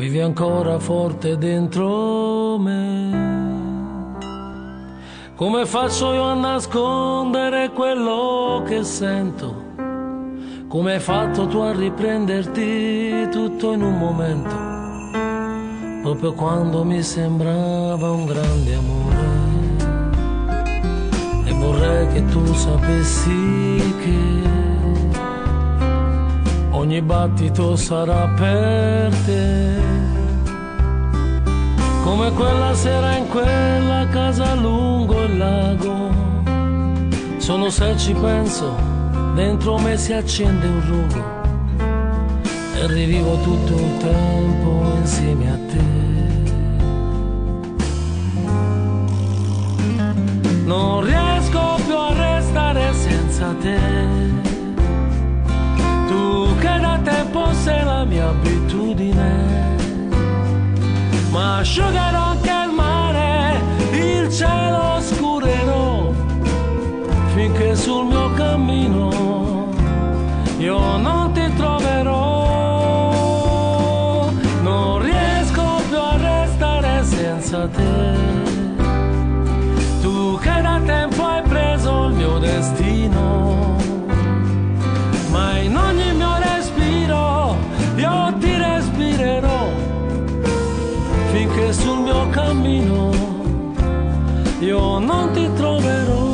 vivi ancora forte dentro me. Come faccio io a nascondere quello che sento? Come hai fatto tu a riprenderti tutto in un momento, proprio quando mi sembrava un grande amore? E vorrei che tu sapessi che ogni battito sarà per te, come quella sera in quella casa lungo il lago. Solo se ci penso, dentro me si accende un rogo e rivivo tutto il tempo insieme a te. Non riesco più a restare senza te, tu che da tempo sei la mia abitudine. Ma asciugherò anche il mare, il cielo oscurerò, finché sul mio cammino io non ti troverò. Non riesco più a restare senza te, tu che da tempo hai preso il mio destino. Ma in ogni mio respiro io ti respirerò, finché sul mio cammino io non ti troverò.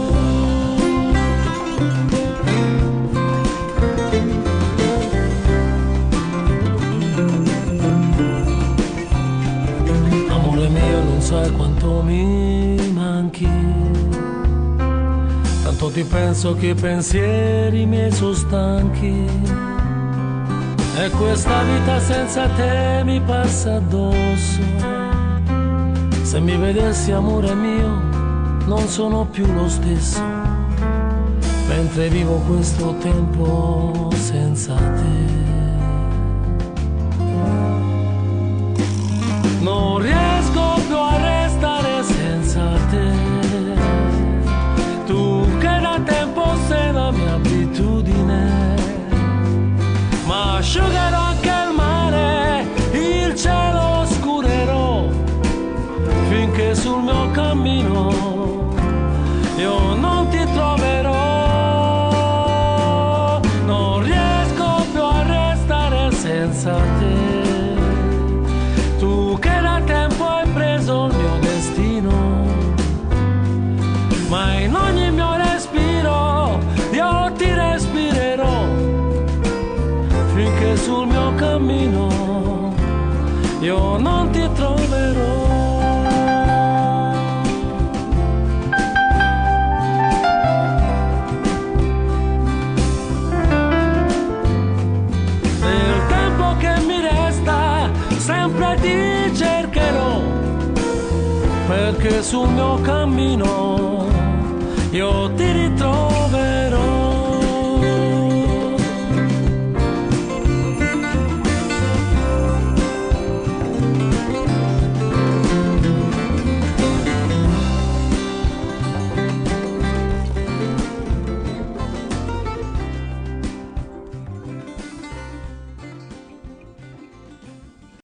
Amore mio, non sai quanto mi manchi, tanto ti penso che i pensieri miei sono stanchi. E questa vita senza te mi passa addosso. Se mi vedessi, amore mio, non sono più lo stesso, mentre vivo questo tempo senza te. Non riesco più a restare senza te, tu che da tempo sei la mia abitudine. Ma asciugherò anche il mare, il cielo oscurerò, finché sul mio cammino io non ti troverò. Non riesco più a restare senza te, tu che da tempo hai preso il mio destino. Ma in ogni mio respiro io ti respirerò, finché sul mio cammino io non ti troverò. Nel tempo che mi resta sempre ti cercherò, perché sul mio cammino io ti ritroverò.